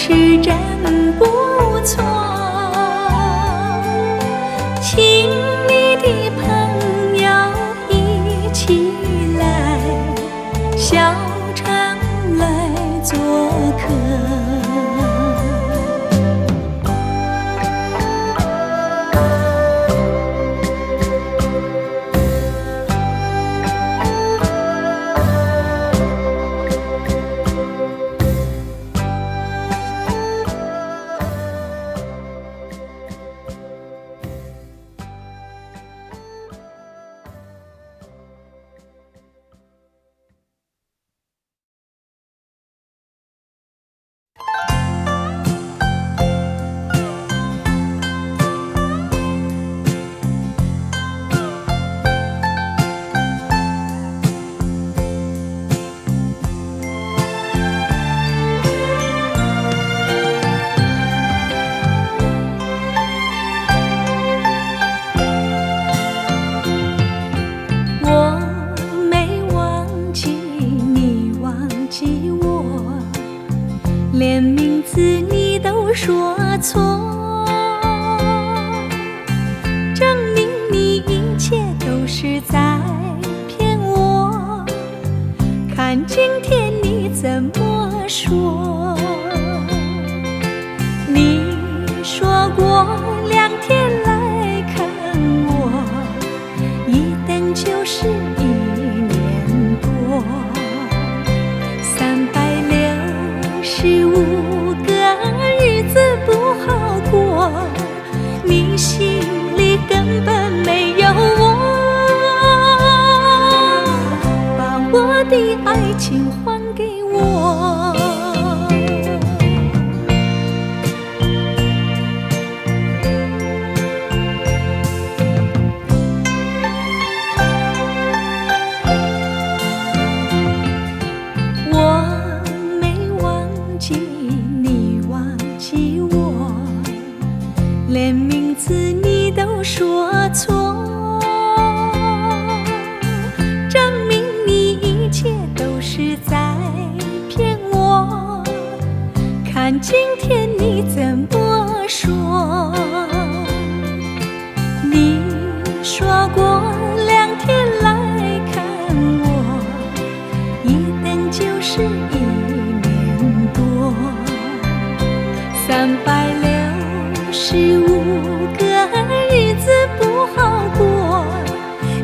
是真不错。亲密的朋友一起来，小城来做客。连名字你都说错，证明你一切都是在骗我。看今天你怎么说？你说过2天来看我，一等就是1年多，365个日子不好过，你心里根本没有我，把我的爱情还给我。连名字你都说错，证明你一切都是在骗我。看今天你怎么说？你说过2天来看我，一等就是1年多，365个日子不好过，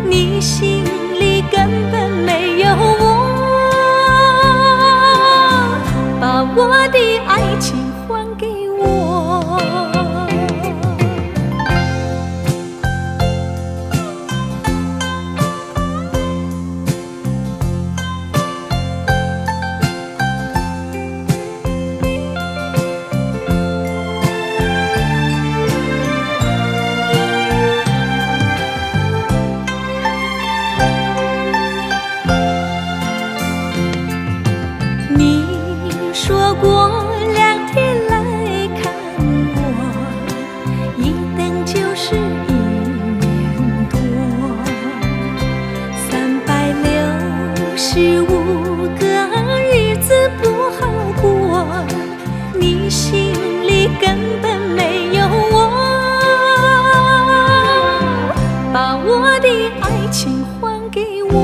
你心里根本没有我，把我的爱情还给我。说过2天来看我，一等就是1年多，365个日子不好过，你心里根本没有我，把我的爱情还给我。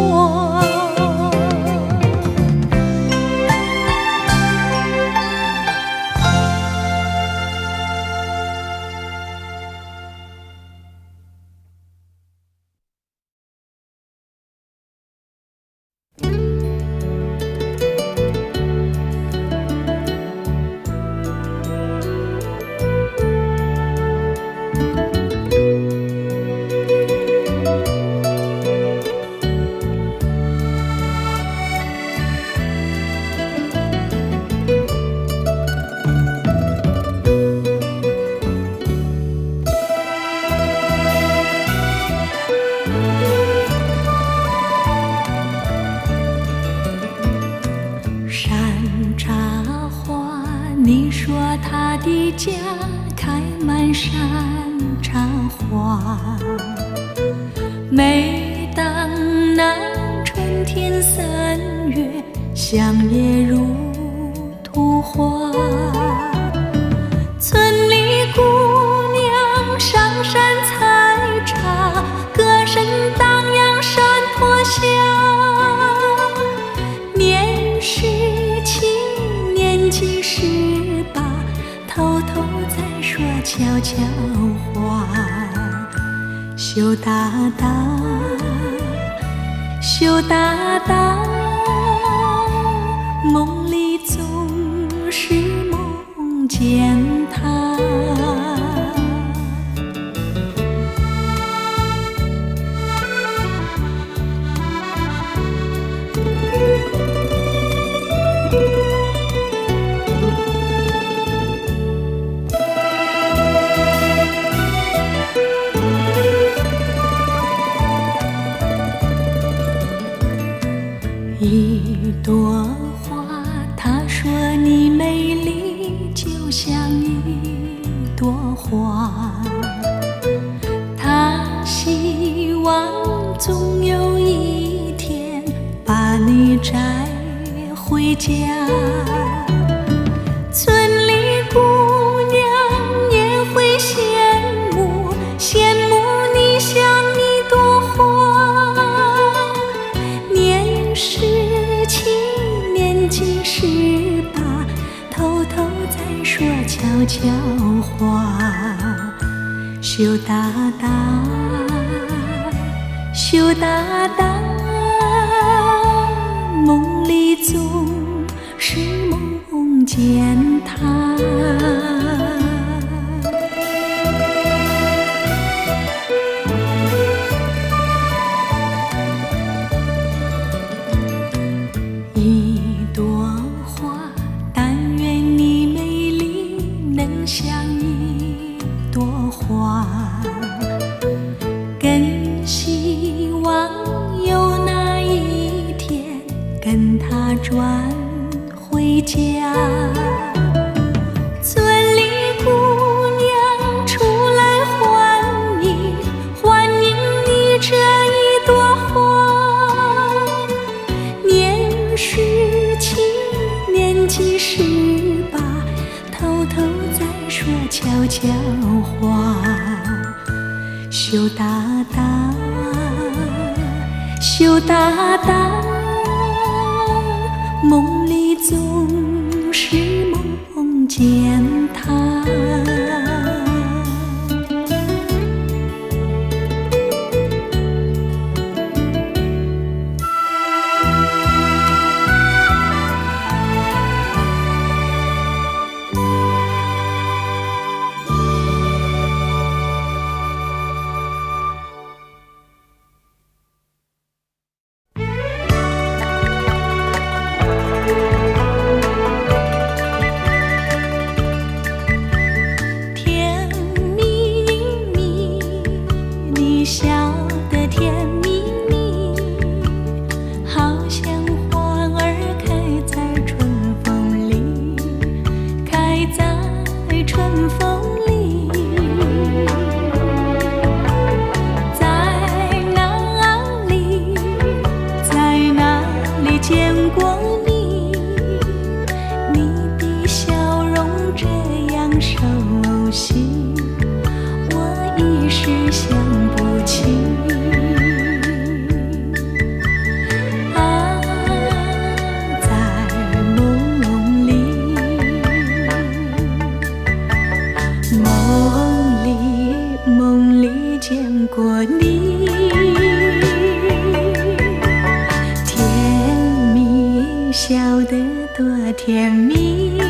你说他的家开满山茶花，每当那春天3月，乡野如图画。悄悄话。羞答答，羞答答，梦里总是梦见他。一朵花，他说你美丽就像一朵花，他希望总有一天把你摘回家。村里姑娘也会羡慕，羡慕你像一朵花。年17，年纪18，偷偷在说悄悄话。羞答答，羞答答，梦里总是梦见他。一朵花，但愿你美丽能像一朵花，更希望有那一天跟他转回家。村里姑娘出来欢迎，欢迎你这一朵花。年17，年纪18，偷偷在说悄悄话。羞答答，羞答答，梦里总是梦见他。甜蜜蜜，你笑得甜蜜蜜，好像花儿开在春风里，开在春风里。在哪里，在哪里见过你？你的笑容这样熟悉，我一时想不起。啊，在梦里，梦里见过你，甜蜜，笑得多甜蜜。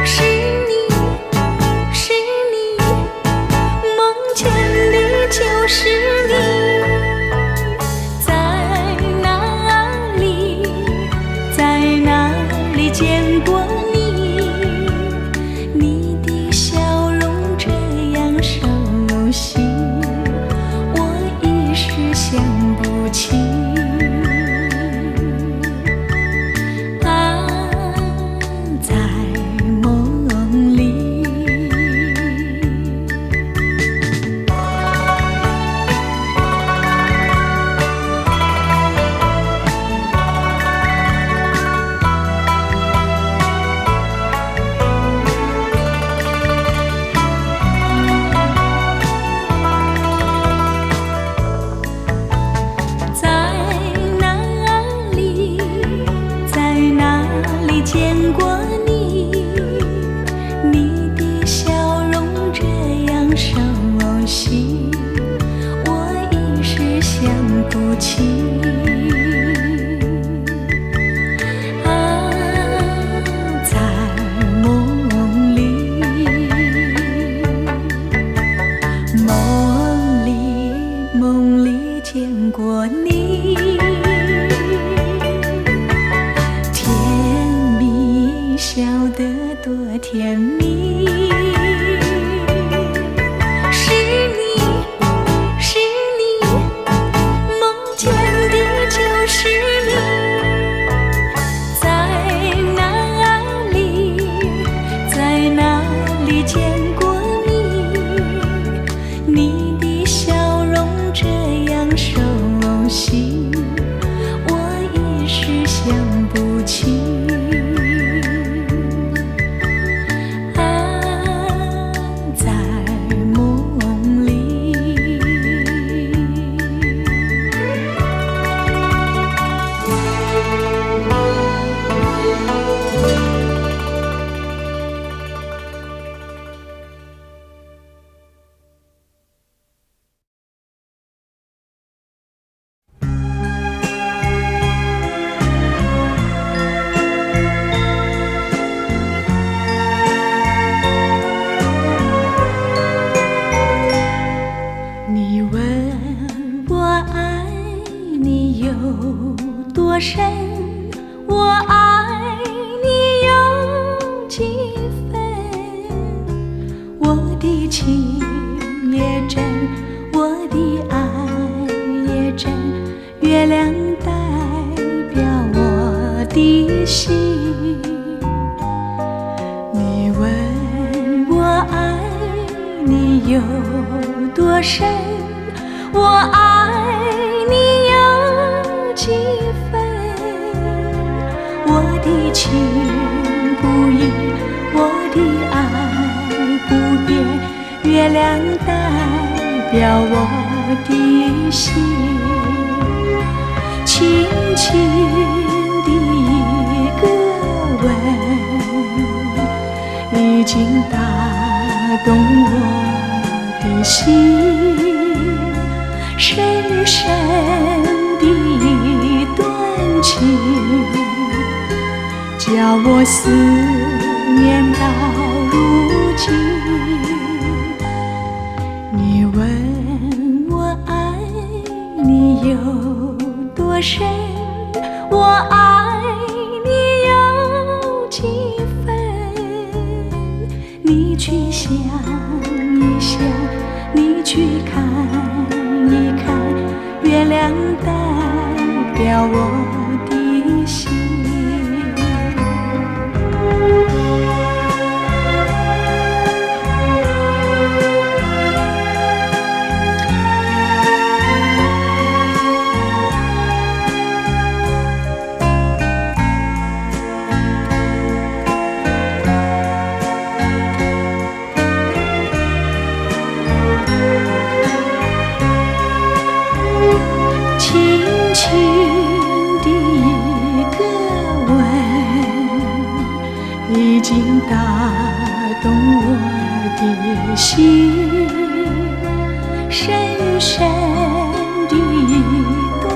是你，是你，梦见的就是你。在哪里，在哪里见过你？你的笑容这样熟悉，我一时想不起。熟悉，我一时想不起。见过你，甜蜜笑得多甜蜜，是你，是你，梦见的就是你，在哪里，在哪里见过你？你的笑容这样熟悉，我一时想不起。在梦里，你问我爱你有多深，我爱你有几分？我的情也真，我的爱也真，月亮代表我的心。你问我爱你有多深，我爱你有几分？我的情不移，我的爱不变，月亮代表我的心。轻轻的一个吻，已经打动我的心，深深的一段情，叫我思念到如今。你问我爱你有多深，我爱你有几分？你去想一想，你去看一看，月亮代表我的心。已经打动我的心，深深的一段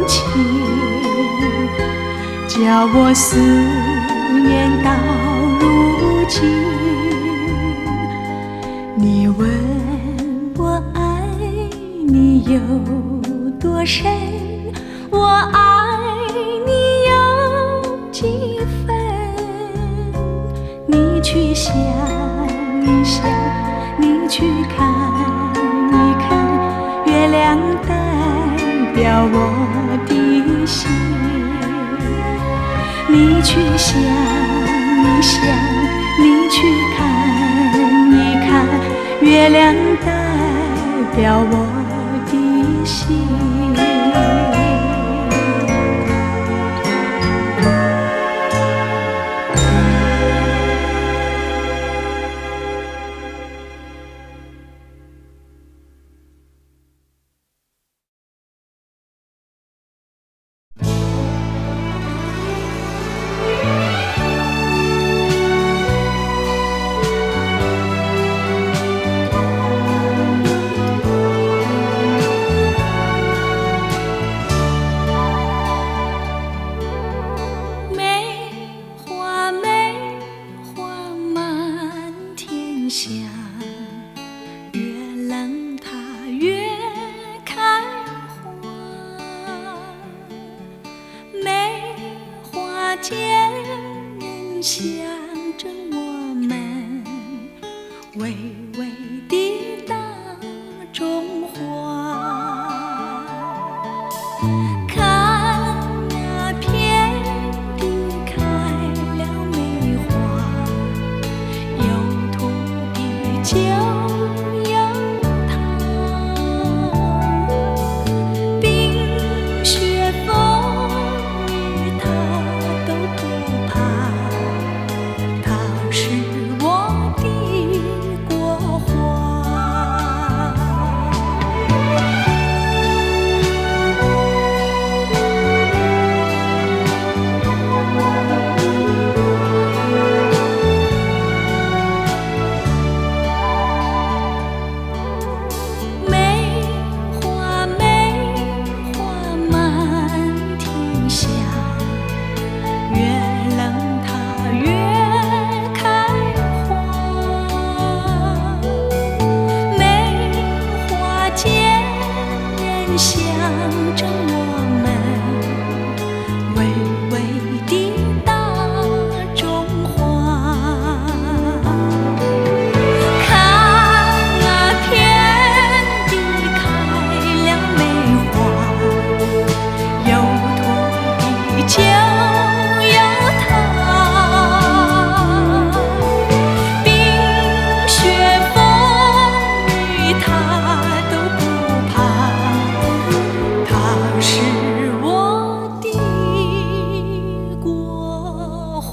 情，叫我思念到如今。你问我爱你有多深，我爱你有几分？你去想一想，你去看一看，月亮代表我的心。你去想一想，你去看一看，月亮代表我的心。象征我们微微地大中华。看那遍地开了梅花，有土地就有它，冰雪风雨它都不怕，它是我的国花。梅花满天下，越冷它越开花。梅花间人象征我们微微的大中华。看那遍地开了梅花，有土地就有它，冰雪风雨它都不怕，它是我的国花。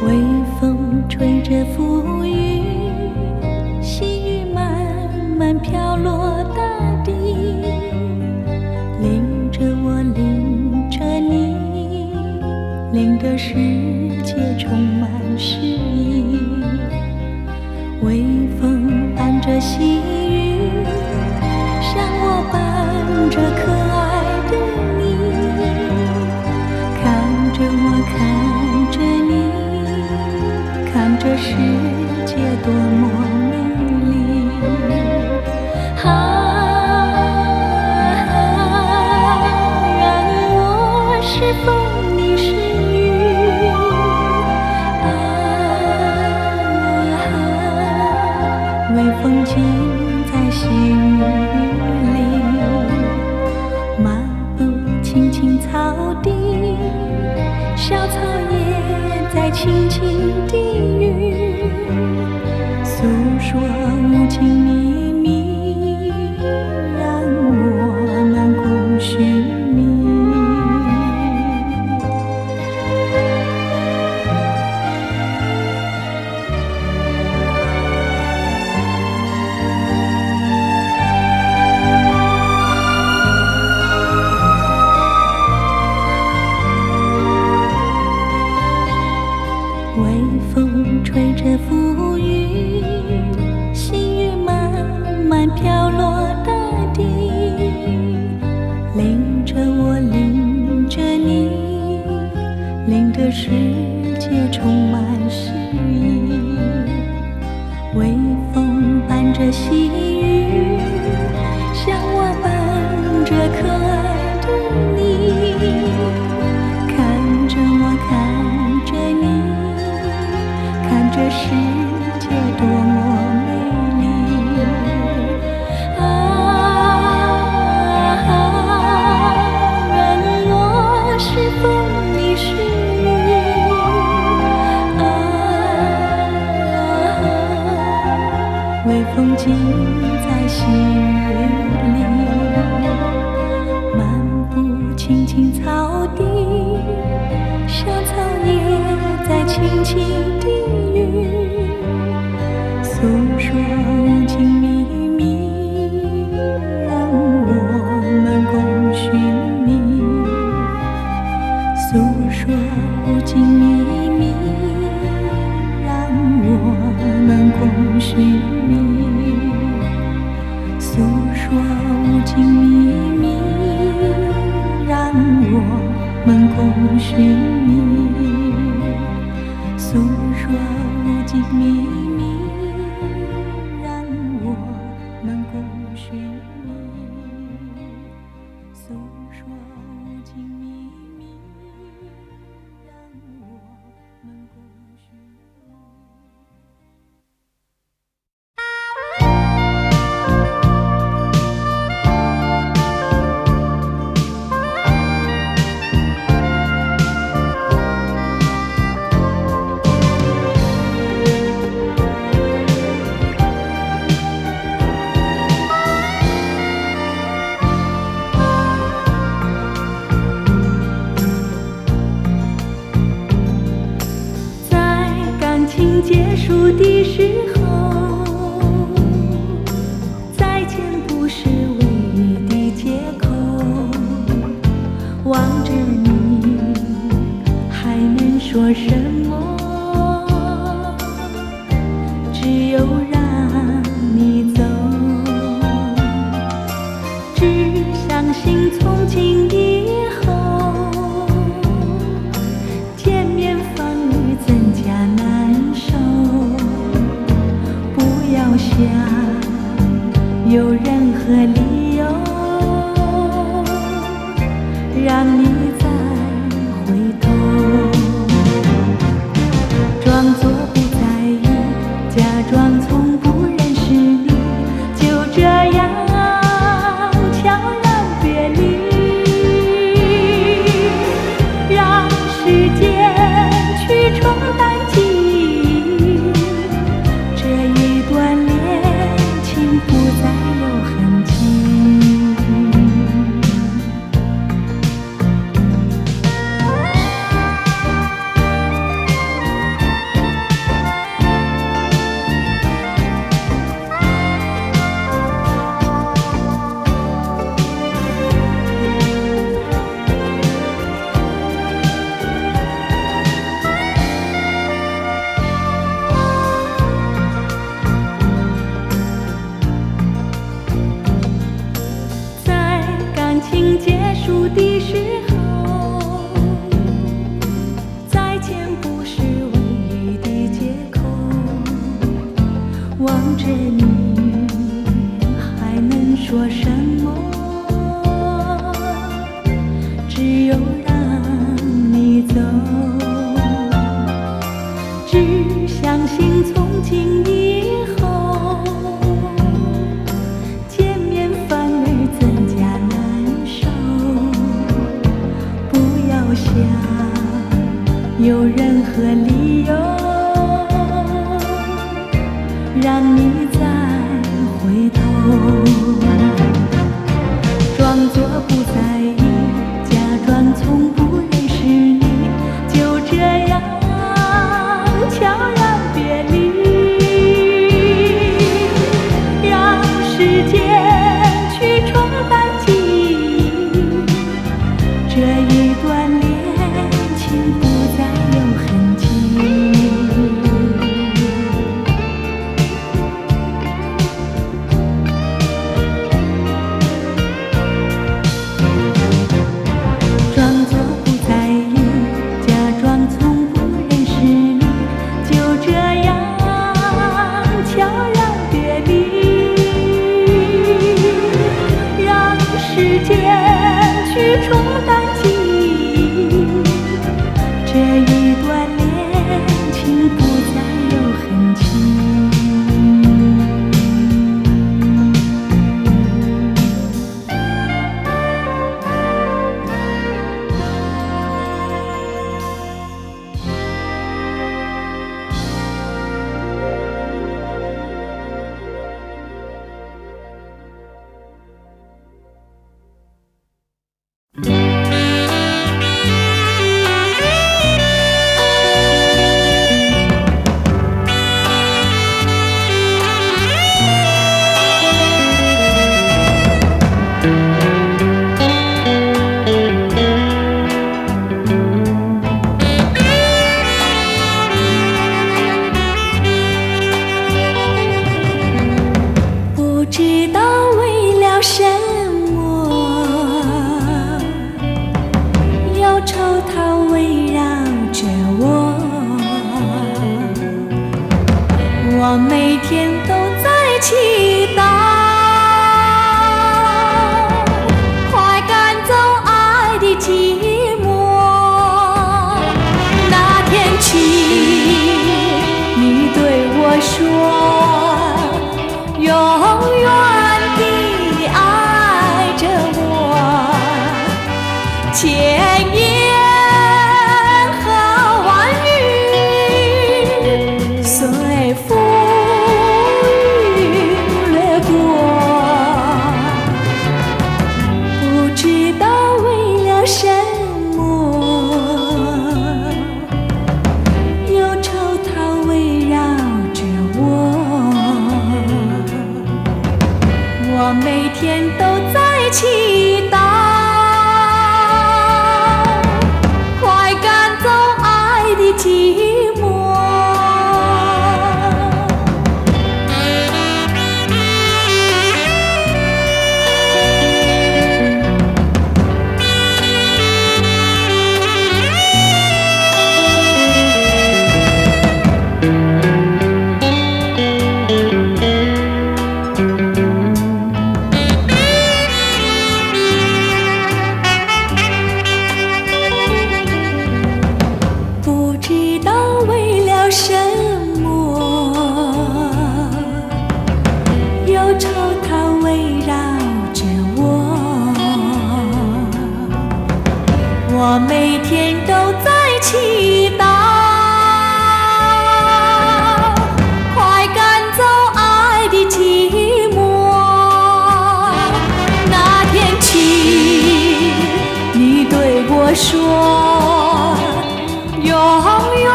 微风吹着馥郁，细雨慢慢飘落大地，淋着我，淋着你，淋得世界充满诗意。微风伴着细雨，像我伴着可爱的你，看着我，看着你，看这世界多么美丽。让我是风，你是雨，微风轻在细雨里，漫步青青草地，小草也在轻轻地语，诉说无尽秘密，让我们共寻觅。共寻觅，诉说无尽秘密，让我们共寻觅，诉说无尽秘密，让我们共寻觅。结束的时候，再见不是唯一的借口。望着你，还能说什么？只有让你走。只相信从今以后，见面反而增加难受。不要想有任何理由让你再回头，装作不在意，假装从不认识你，就这样悄然别离，让时间去冲淡记忆，这一段恋情不再有痕迹。结束的时候，再见不是唯一的借口。望着你，还能说什么？只有让你走。只相信从今以后，见面反而增加难受。不要想有任何理由让你再回头，装作不在意，假装从不认识你，就这样悄然别离，让时间去冲淡记忆，这一段恋情不再有痕迹。祈祷，快赶走爱的寂寞。我每天都在祈祷，快赶走爱的寂寞。那天起，你对我说，永远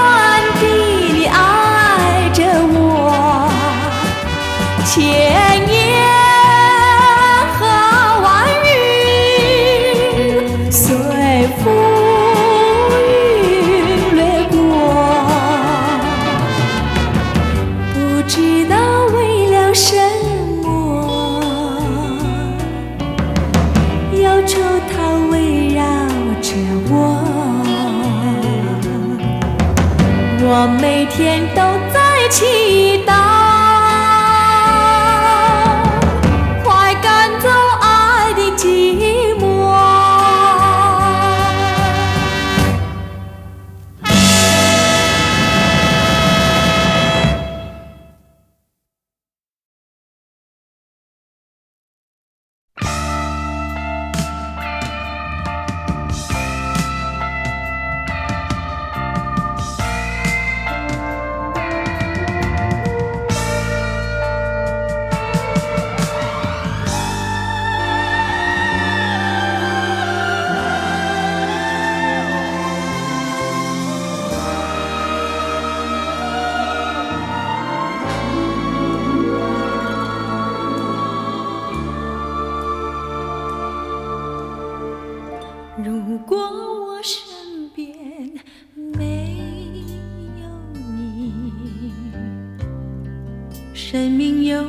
地你爱着我，千言和万语随风云掠过，不知道为了什么，忧愁它围绕着我，我每天都在祈祷，快赶走爱的寂寞。如果我身边没有你，生命有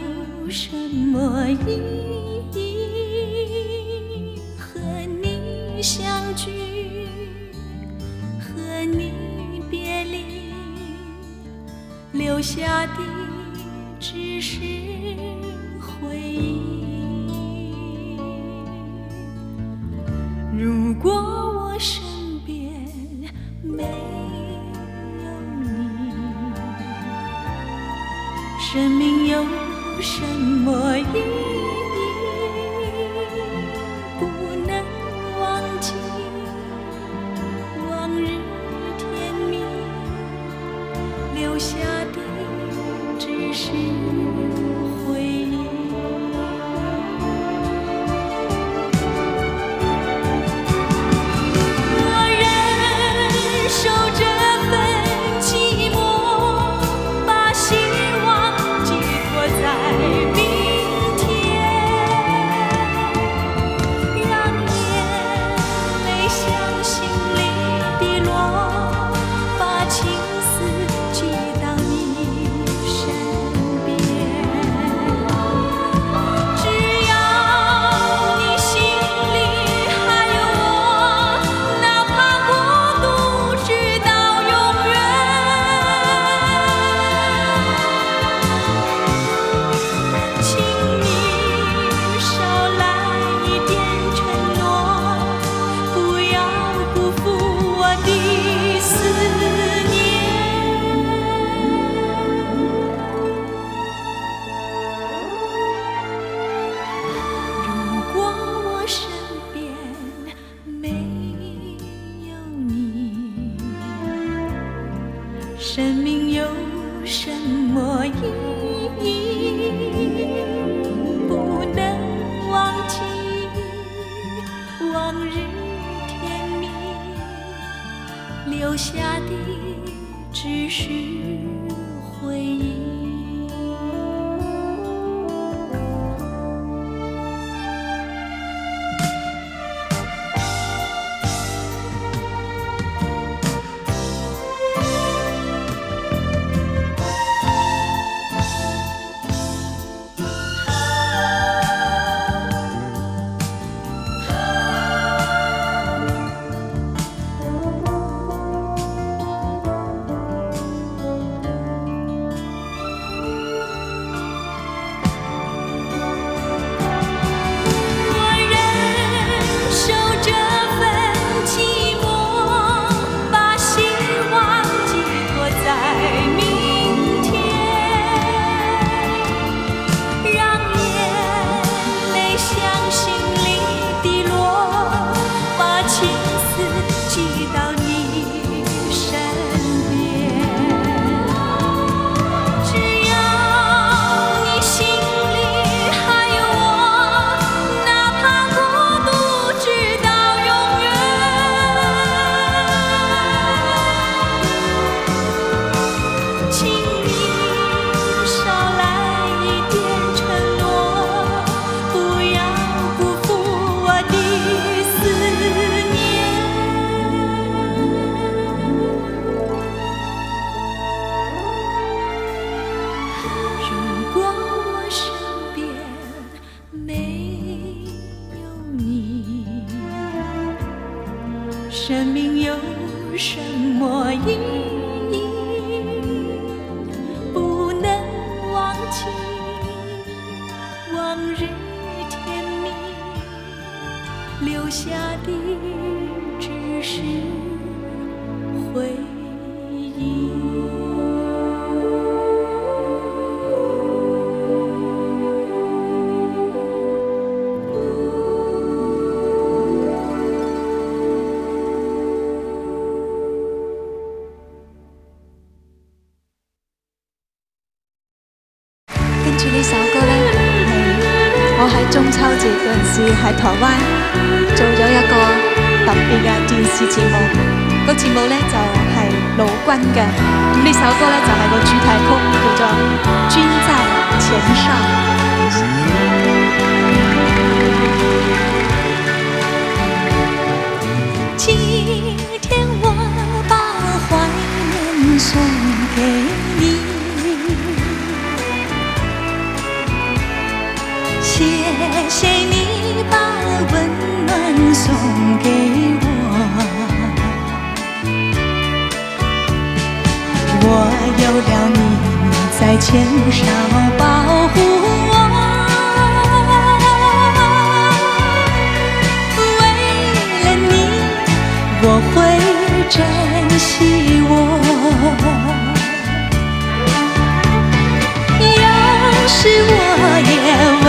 什么意义？和你相聚，和你别离，留下的只是回忆。如果我身边没有你，生命有什么意义？不能忘记往日甜蜜，留下的只是回忆。生命有什么意义？不能忘记往日甜蜜，留下的只是回忆。生命有什么意义？不能忘记往日甜蜜，留下的只是回忆。跟住呢首歌呢，係我喺中秋節嗰陣時喺台灣做咗一個特別嘅電視節目，個節目呢就係盧軍嘅。咁呢首歌呢就係個主題曲，叫做《君在前上》。今天我把怀念送给你，谢谢你把温暖送给我，我有了你在牵手保护我，为了你我会珍惜我，要是我也问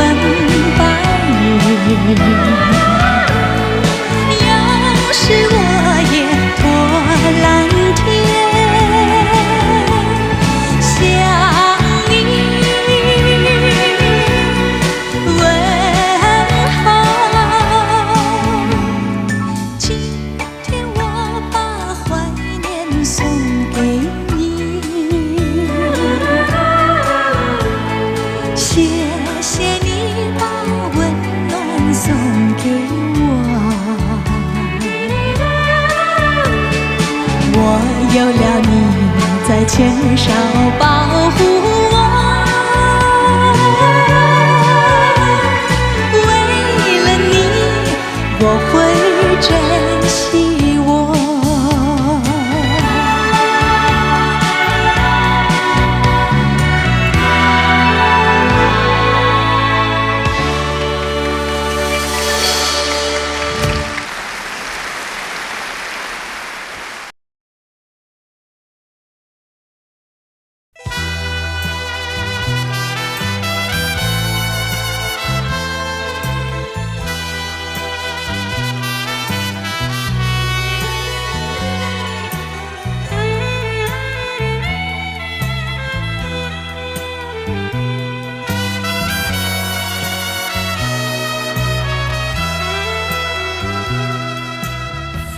要是我也托蓝天向你问候，今天我把怀念送给你，谢谢你把温暖送给我有了你在牵手保护我，为了你我会珍惜我。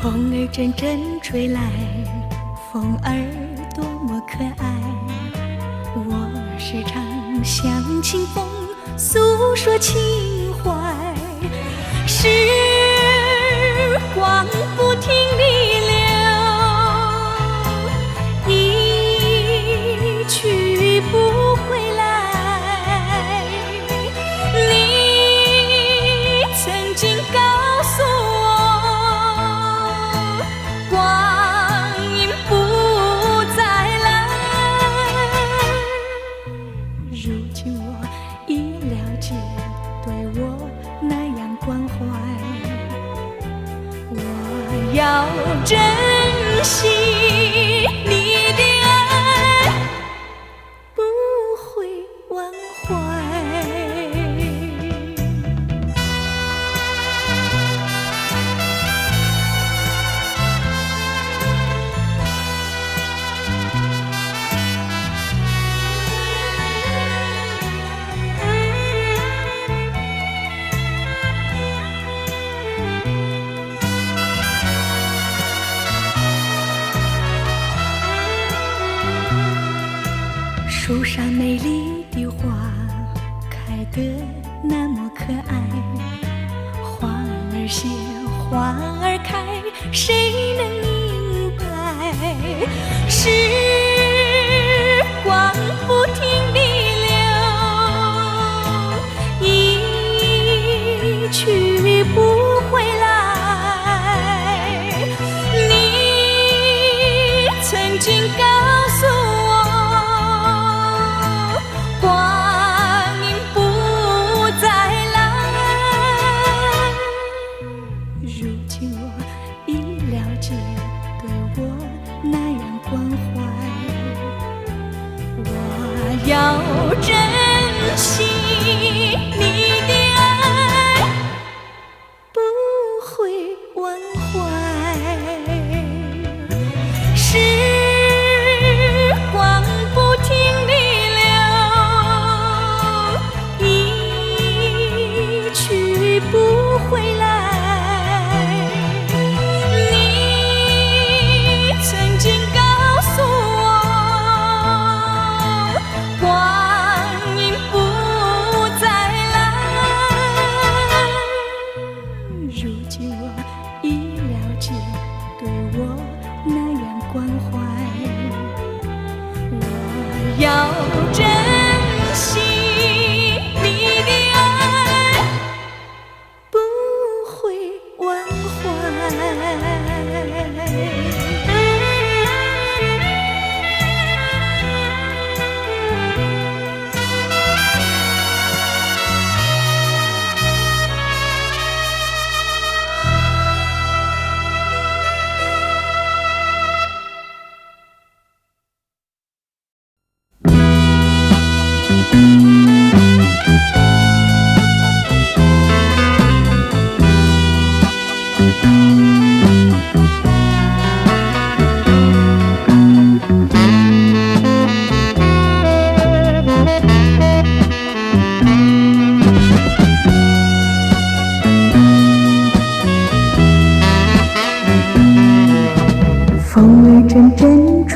风儿阵阵吹来，风儿多么可爱，我时常向清风诉说情怀，时光不停地流，一去不回来，你曾经告诉我要珍惜你的爱，不会忘怀。树上美丽的花开得那么可爱，花儿谢，花儿开，谁能明白？时光不停地流，一去不回来，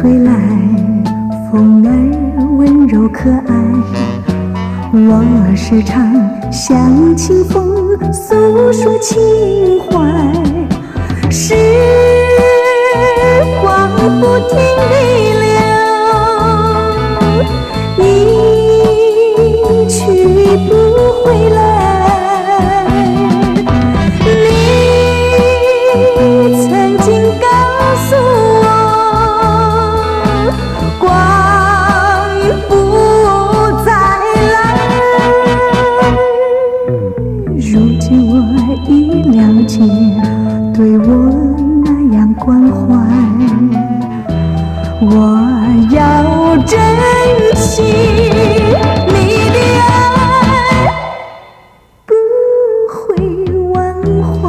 吹来，风儿温柔可爱。我时常向清风诉说情怀，时光不停地流，一去不回来。你曾经告诉我，光阴不再来。如今我已了解，对我那样关怀，我要珍惜你的爱，不会忘怀。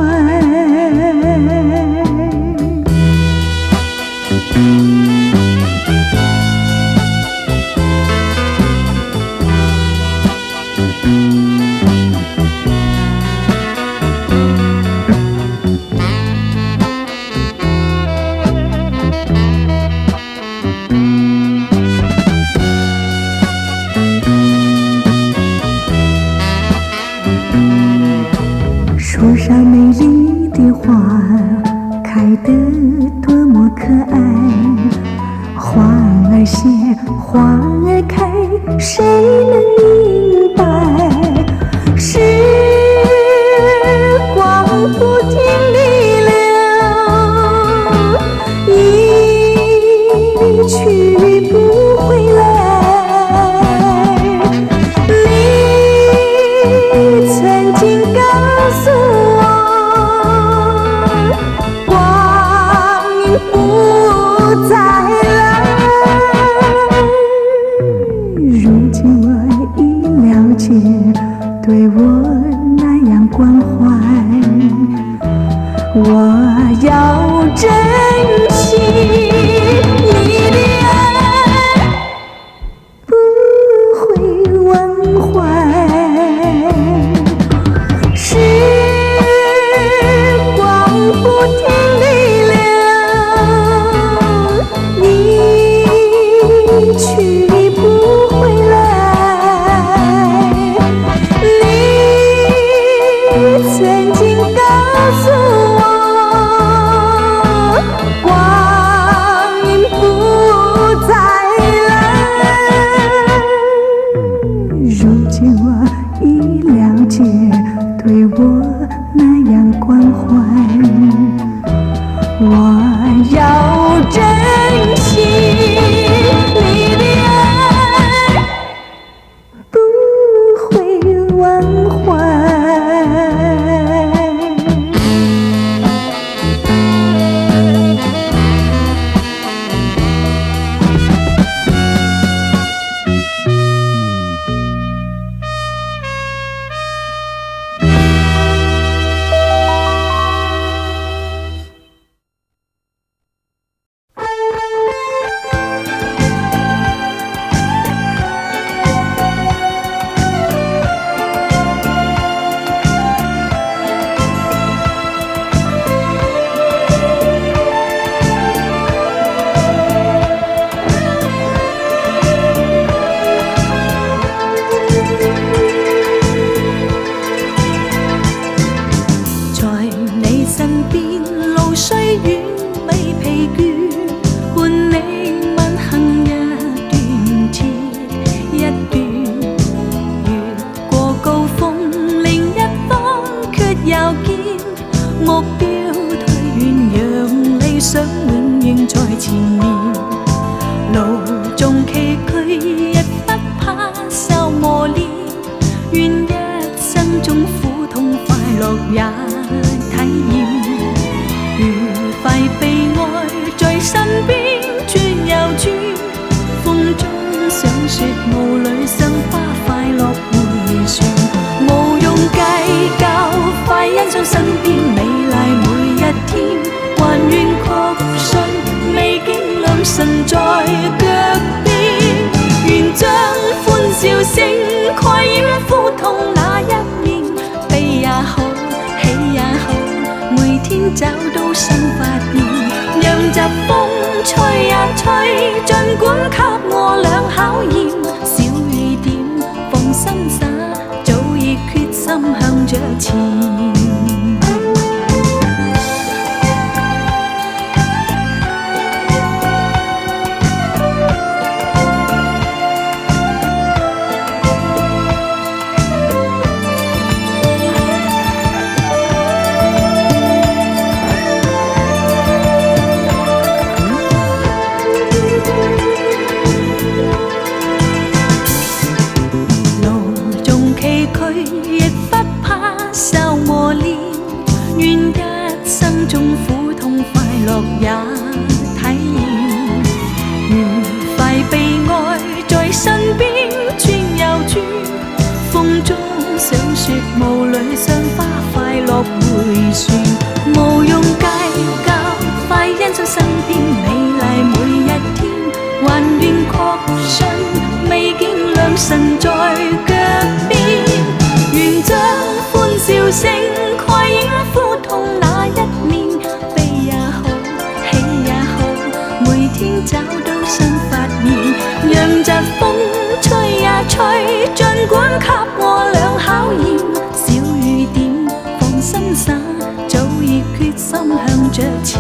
树上美丽的花开得多么可爱，花儿谢，花儿开，谁能明白？时光不停地流，一去不回来。你曾经告诉我，光阴不再来。如今我已了解，对我那样关怀，我要珍惜你的爱，不会忘怀。时光不停地流，一去不回来。你曾经告诉我，光阴不再来。如今我已了解，对我那样关怀，我要珍惜你的爱，不会忘怀。找到新發現，讓疾風吹一吹，尽管给我俩考验。小雨点，放心洒，早已决心向着前。也體驗，愉快悲哀在身邊轉又轉，風中想說霧裏賞花快樂迴旋，無用計較，快欣賞身邊美麗每一天，還願確信未見良辰在腳邊，願將歡笑聲蓋掩苦痛那一面。天找到新發現，讓疾風吹呀吹，盡管給我倆考驗。小雨點，放心灑，早已決心向着前。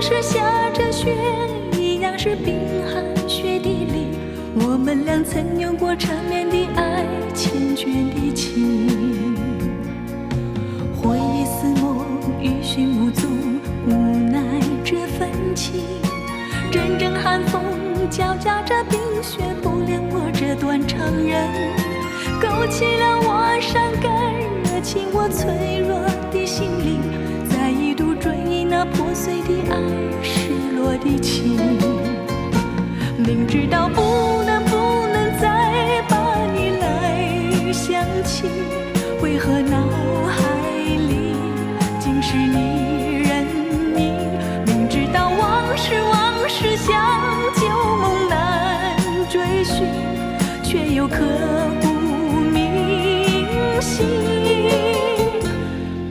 是下着雪，一样是冰寒雪地里，我们俩曾有过缠绵的爱，缱绻的情。回忆似梦，余寻无踪，无奈这份情。阵阵寒风交加着冰雪，不怜我这断肠人，勾起了我伤感，热情我脆弱的心灵。再一度追忆那破碎的爱，失落的情，明知道不能再把你来想起，为何脑海里尽是你人影？明知道往事像旧梦难追寻，却又刻骨铭心，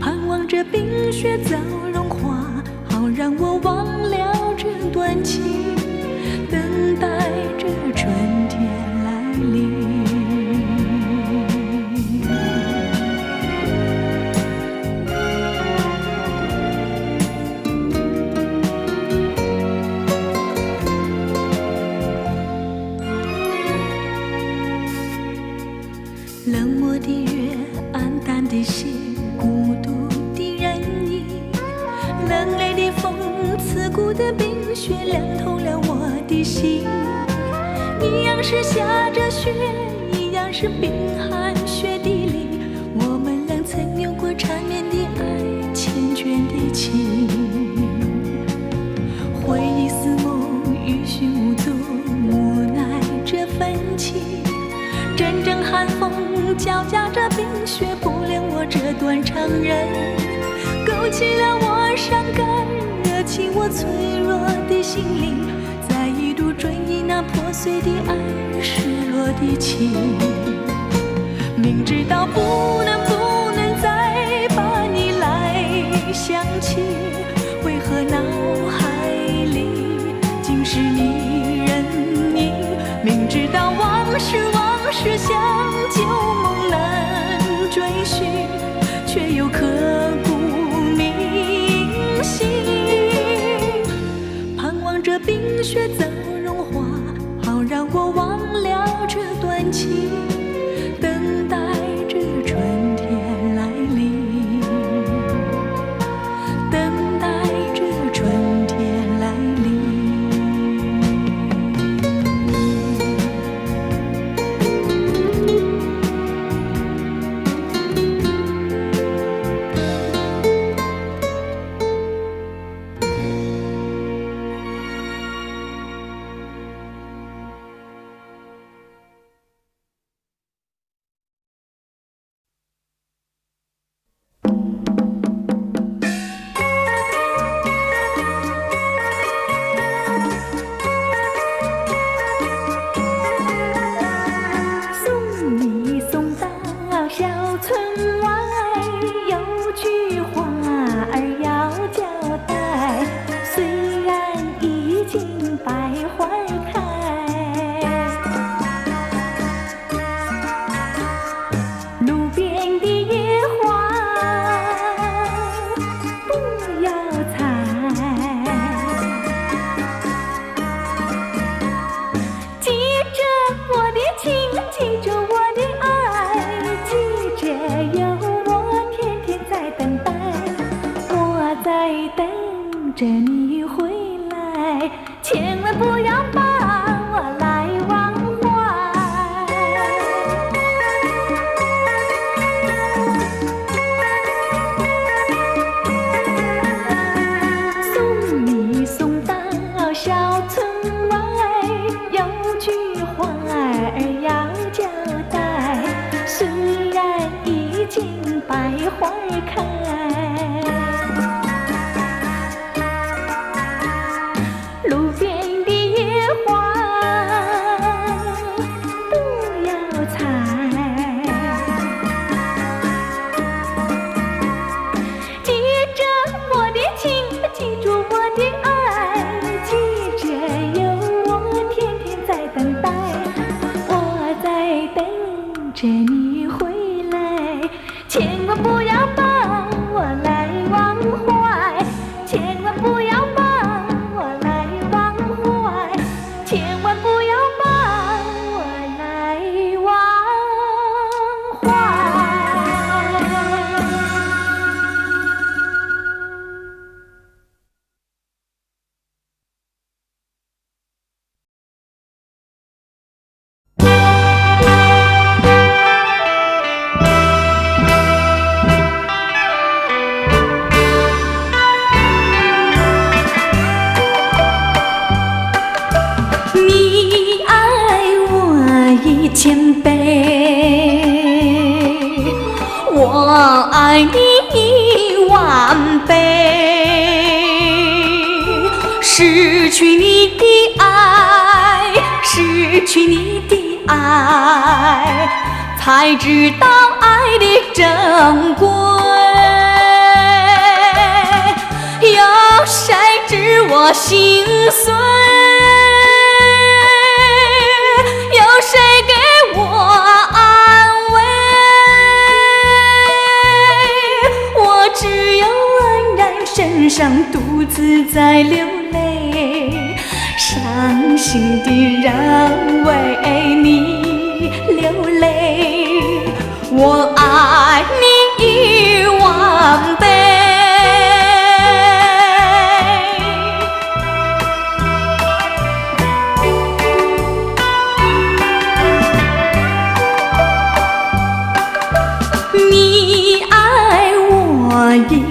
盼望着冰雪早融化，好让我忘了这段情，等待着春天来临。冷漠的月，暗淡的心，孤独的人影，冷冽的风，刺骨的冰雪，凉透了我的心。一样是下着雪，一样是冰寒雪地里，我们俩曾有过缠绵的爱，缱绻的情。回忆似梦，余寻无踪，无奈这份情。阵阵寒风交加着冰雪，不怜我这断肠人，勾起了我伤感，热起我脆弱的心灵。再一度追忆那破碎的爱，失落的情，明知道不能再把你来想起，为何脑海里尽是你人影？明知道往事像旧梦难追寻，却又刻骨铭心。盼望着冰雪早融化，好让我忘了这段情，等待着春天来临，等待着春天来临。着你回来，千万不要把我来忘怀。送你送到小村外，有句话儿要交代，虽然已经百花开。着你回来，千万不要把我来忘怀，千万不要把我来忘怀，千万不要把我来忘怀。千倍，我爱你一万倍。失去你的爱，失去你的爱，才知道爱的珍贵。有谁知我心碎？有谁给我安慰？我只有黯然神伤，独自在流泪，伤心的人为你流泪。我爱你一万倍。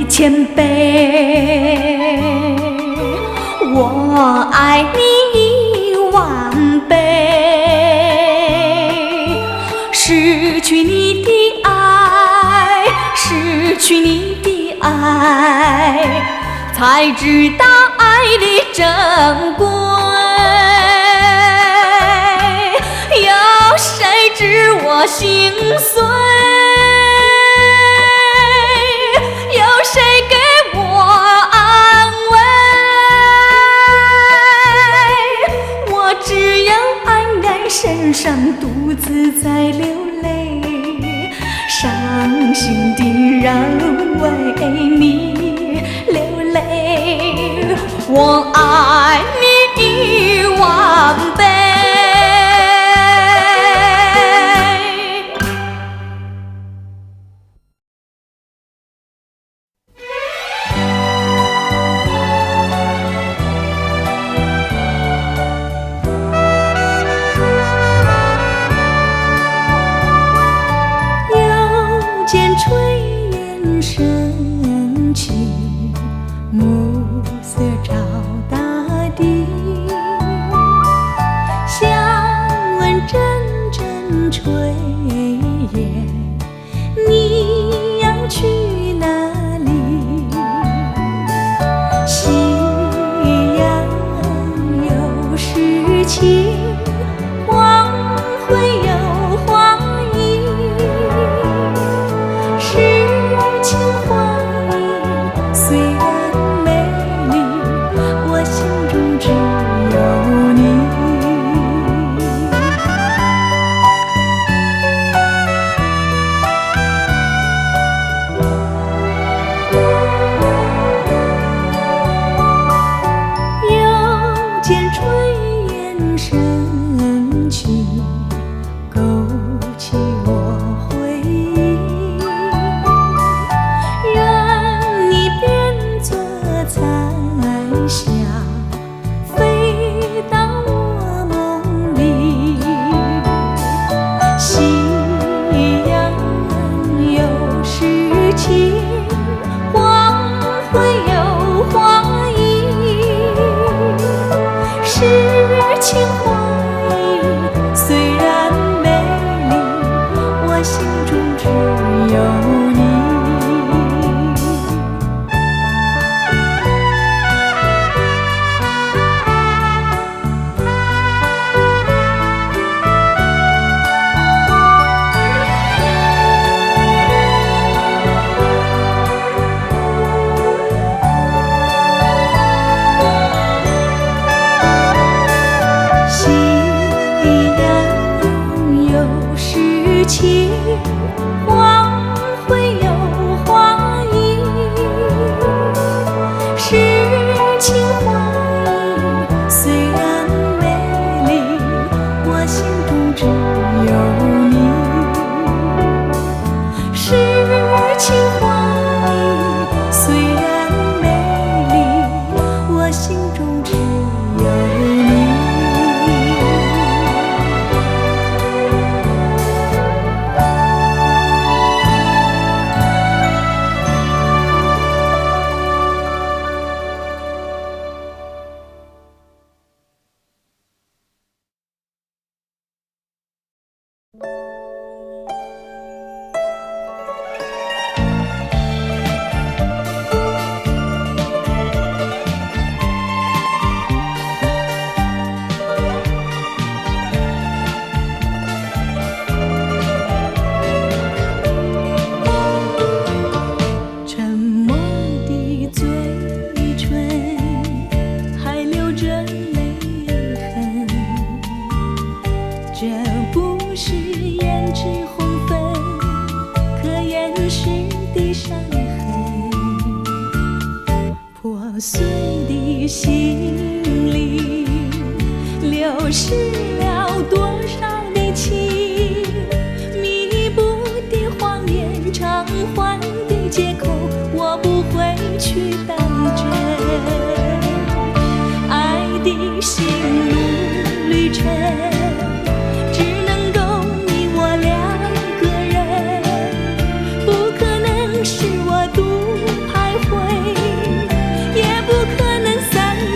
1000倍，我爱你1万倍。失去你的爱，失去你的爱，才知道爱的珍贵。有谁知我我心碎，有谁给我安慰？我只有黯然神伤，独自在流泪，伤心的人为你流泪，我爱你1万倍。又见炊烟升起，暮色照大地，想问阵阵炊烟，你要去哪里？夕阳有诗情，黄昏有花意，诗情画意虽然美丽，我心中只有你。又见炊烟升起，勾起我回忆，任你变作彩霞，飞到我梦里。夕阳有诗情，黄昏有花意，诗情画意虽然美丽，我心中只有你。夕阳有诗情，黄昏有花意，诗情画意虽然美丽，我心中只有你。诗情画意虽然美丽，我心中只有你。沉默的嘴唇还留着泪痕，这不是胭脂红粉可掩饰的伤痕，破碎的心里流失了多少的情，弥补的谎言，偿还的借口，我不会去当真。爱的心路旅程，只能够你我2个人，不可能是我独徘徊，也不可能3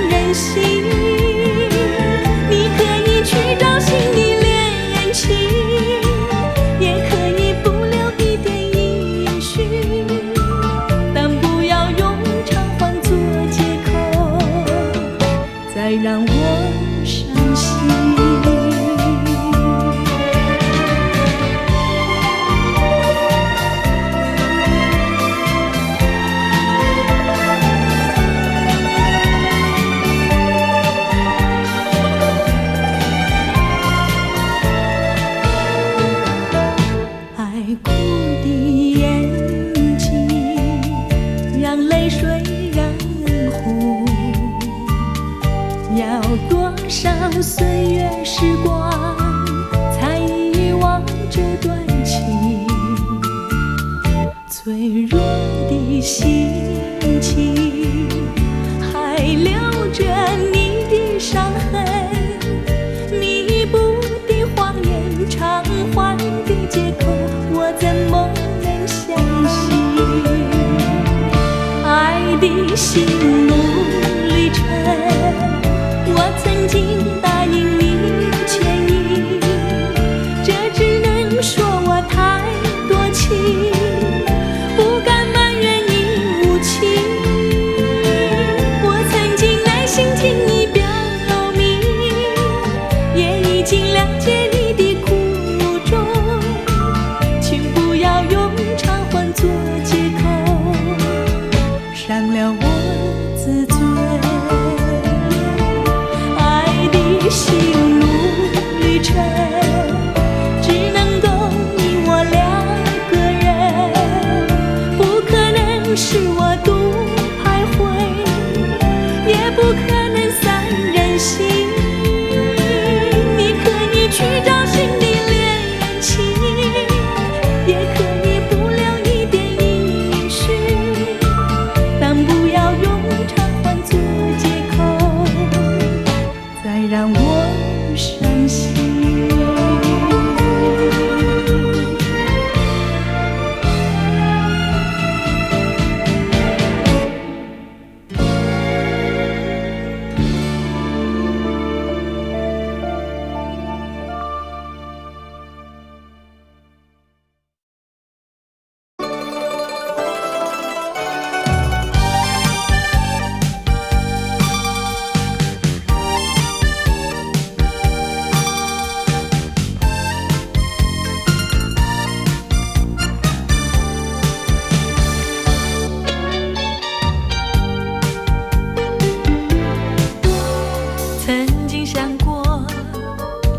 人行。你可以去找新的恋情，也可以不留一点音讯，但不要用偿还做借口，再让我伤心。心路旅程，我曾经答应你牵引，这只能说我太多情，不敢埋怨你无情。我曾经耐心听你表明，也已经了解你的苦衷，请不要用偿还做借口，伤了我自尊。爱的心路旅程，只能够你我两个人，不可能是我独徘徊，也不可能三人行。你可以去找新的恋情，也可以不留一点音讯，但不要用偿还做借口，再让我伤心。曾经想过，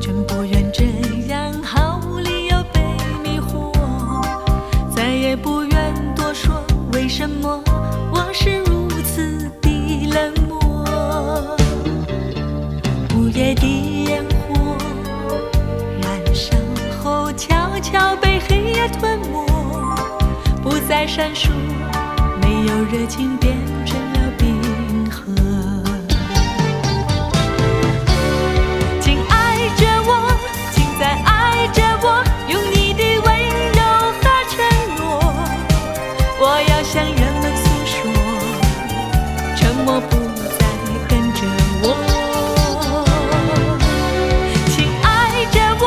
真不愿这样毫无理由被迷惑，再也不愿多说为什么我是如此的冷漠。午夜的烟火燃烧后，悄悄被黑夜吞没，不再闪烁，没有热情变成了冰河。请爱着我，请再爱着我，用你的温柔和承诺，我要向人们诉说，沉默不再跟着我。请爱着我，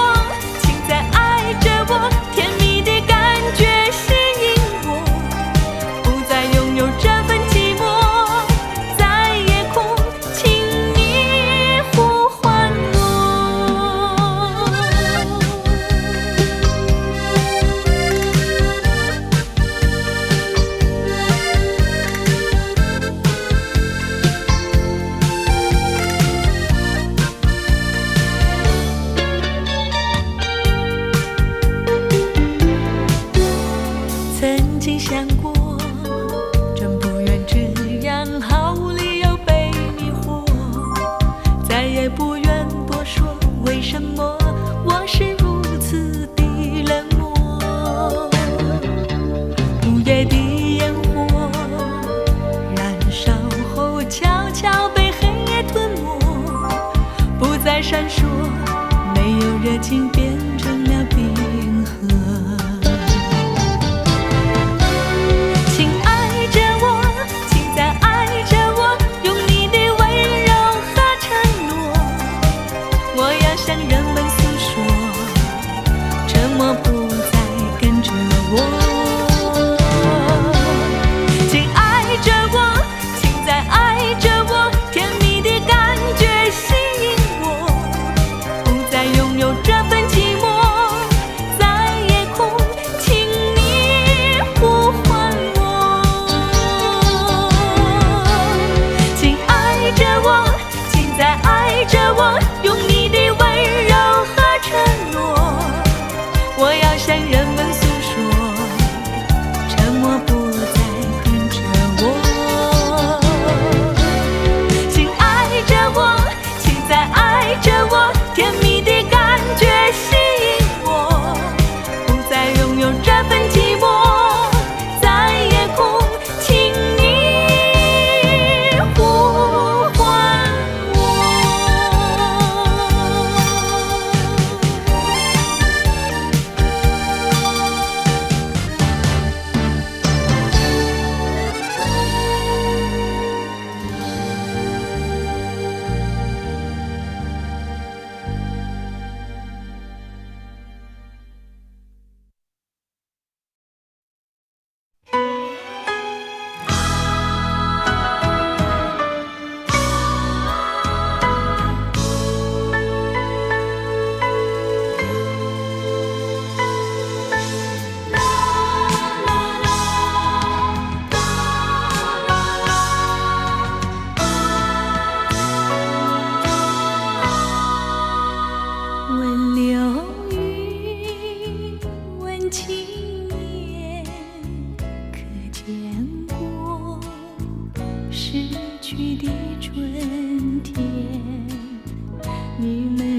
请再爱着我，甜蜜的感觉吸引我，不再拥有这份寂寞，在夜空请你呼唤我。曾经想过，真不愿这样毫无理由被迷惑，再也不愿多说为什么我是如此的冷漠。午夜的烟火燃烧后，悄悄被黑夜吞没，不再闪烁，没有热情变成了冰河。请爱着我，请再爱着我，用你的温柔和承诺，我要向人们诉说，沉默不再跟着我。请爱着我，请再爱着我，甜蜜的感觉吸引我，不再拥有这份寂寞，在夜空请你呼唤我。请爱着我，请再爱着我，用你的温柔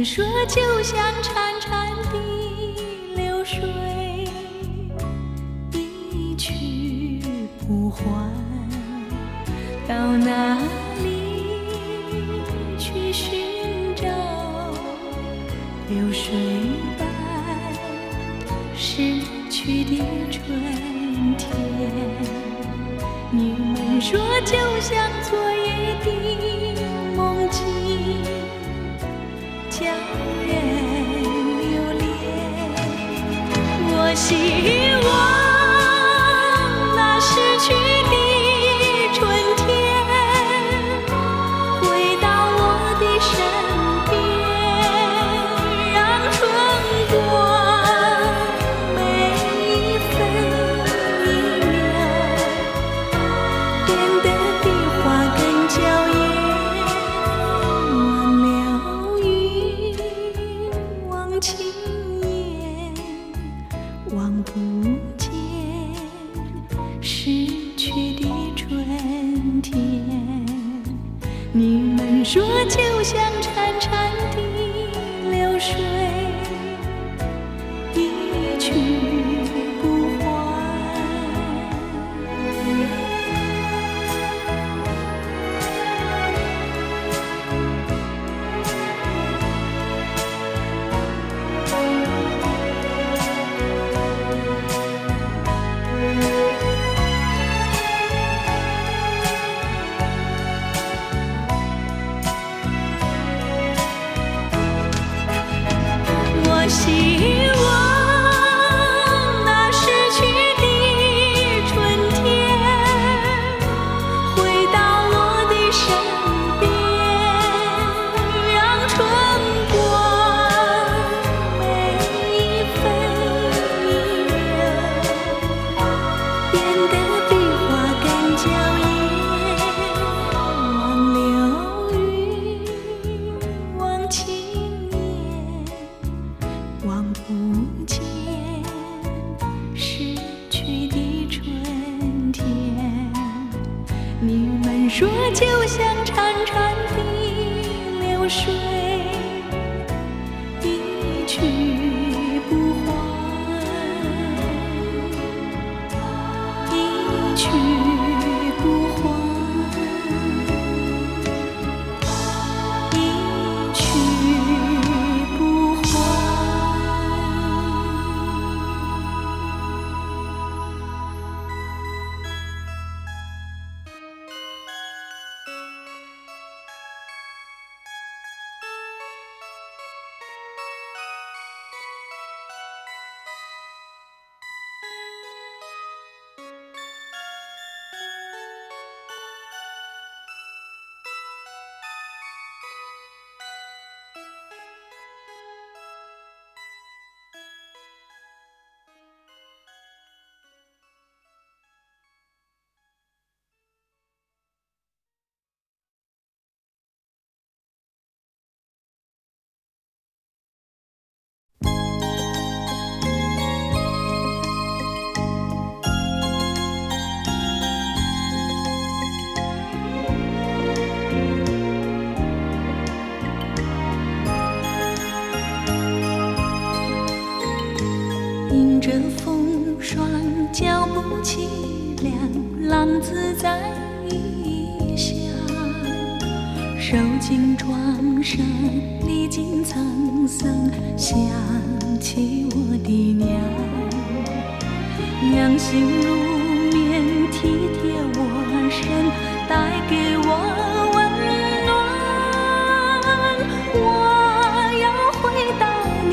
们说就像潺潺的流水，一去不还。到哪里去寻找流水般逝去的春天？你们说就像昨夜的梦境，叫人留恋。我希望那逝去的春天回到我的身边，让春光每一分一秒变得比花更娇艳。忘了云，忘情眼，望不见逝去的春天。你们说就像潺潺的流水，一去不还。我希望那逝去的春天回到我的身边，让春光每一分一秒变得比花更娇艳。忘流云，忘情眼，望不见逝去的春天。你们说就像潺潺的流水，一去不还，一去不还，一去不还。迎着风霜，脚步凄凉，浪子在异乡。受尽创伤，历经沧桑，想起我的娘。娘心如棉，体贴我身，带给我温暖。我要回到你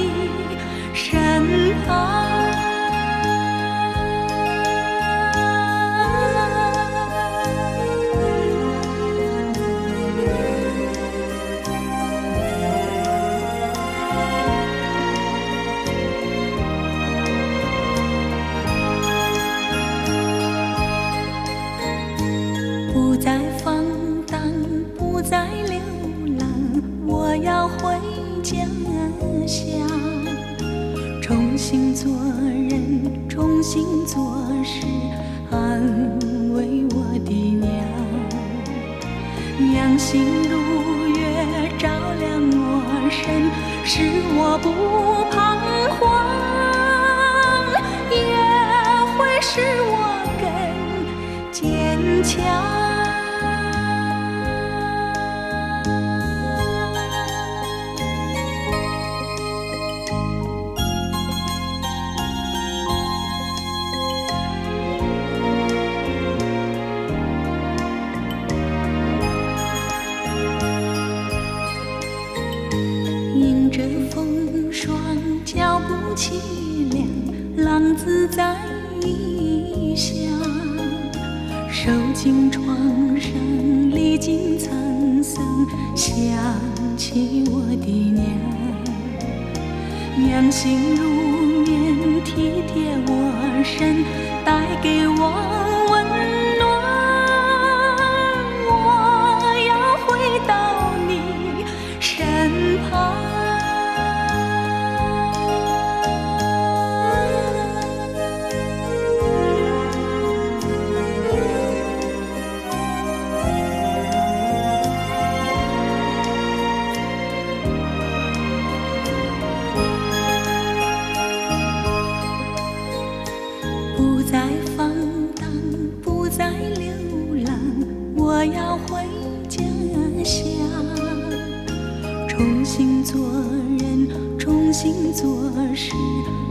身旁。不再放荡，不再流浪，我要回家乡，重新做人，重新做事，安慰我的娘。娘心如月，照亮我身，使我不彷徨，也会使我更坚强。迎着风霜，脚步凄凉，浪子在异乡，受尽创伤，历经沧桑，想起我的娘，娘心如棉，体贴我身，带给我温暖。我要回到你身旁。不再放荡，不再流浪，我要回家乡，重新做人，重新做事，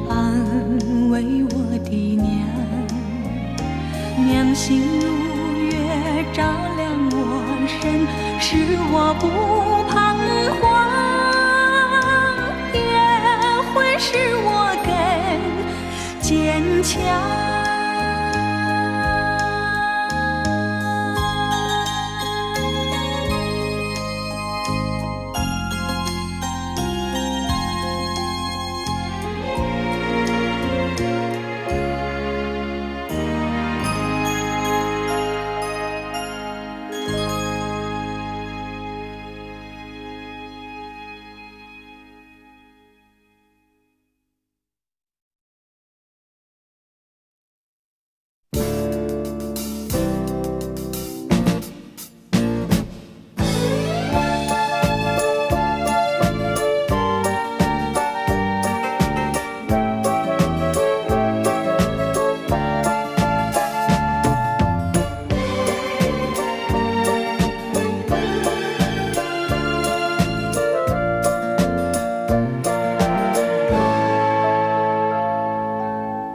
安慰我的娘。娘心如月，照亮我身，使我不彷徨，也会使我更坚强。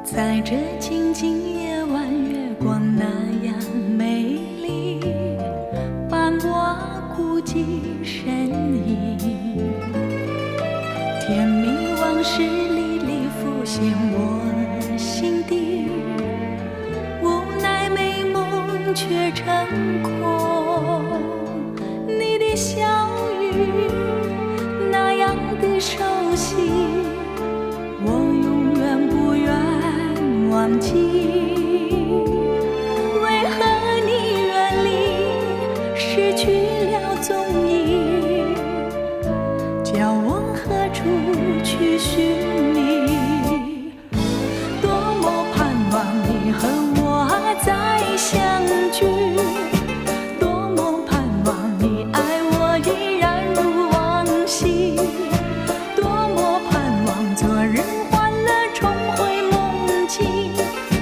在这静静夜晚，月光那样美丽，伴我孤寂身影。甜蜜往事历历浮现我心底，无奈美梦却成空。你的笑语那样的熟悉，我永远不愿忘记。为何你远离，失去了踪影，叫我何处去寻觅？多么盼望你和我再相聚，多么盼望你爱我依然如往昔，多么盼望昨日欢乐重回梦境，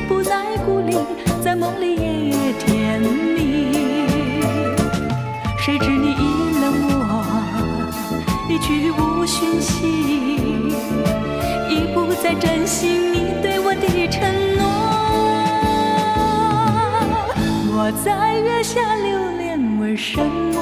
不再孤立，在梦里夜夜甜蜜。谁知你已冷漠，离去无讯息，已不再珍惜你对我的承诺。我在月下流连，为什么？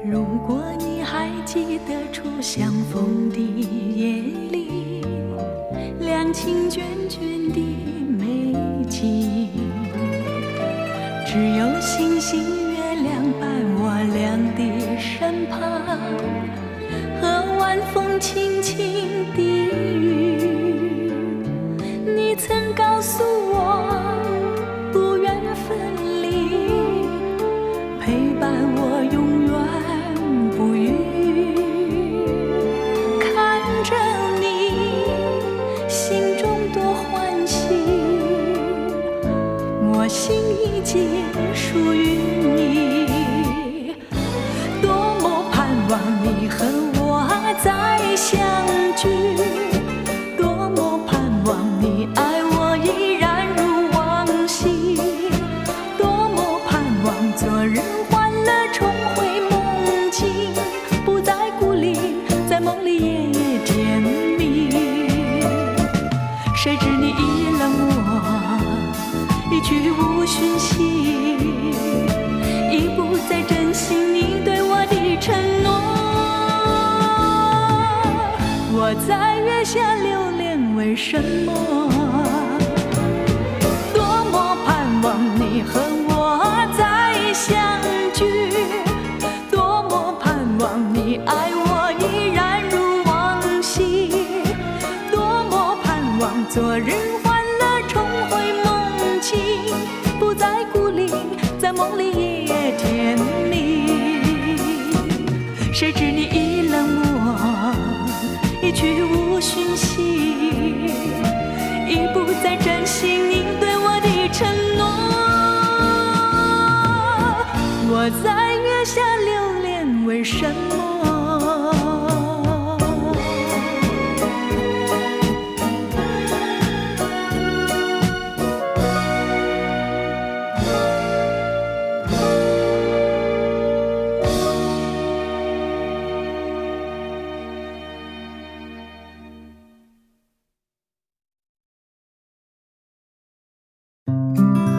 如果你还记得初相逢的夜里，两情眷眷的美景，只有星星月亮伴我俩的身旁，和晚风轻轻的雨。你曾告诉我不愿分离，陪伴我永远不渝。看着你心中多欢喜，我心已经属于你，多么盼望你和我再相聚，多么盼望你爱我依然如往昔，多么盼望昨日欢乐重回梦境，不再孤零，在梦里夜夜甜蜜。谁知你已冷漠，一去无讯息，已不再珍惜你对我的承诺。我在月下流连为什么？多么盼望你和我再相聚，多么盼望你爱我依然如往昔，多么盼望昨日欢乐重回梦境，不再孤零，在梦里夜夜甜蜜。谁知你已冷漠，一去无讯息，已不再珍惜你对我的承诺。我在月下流连为什么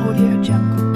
？Audio Jungle.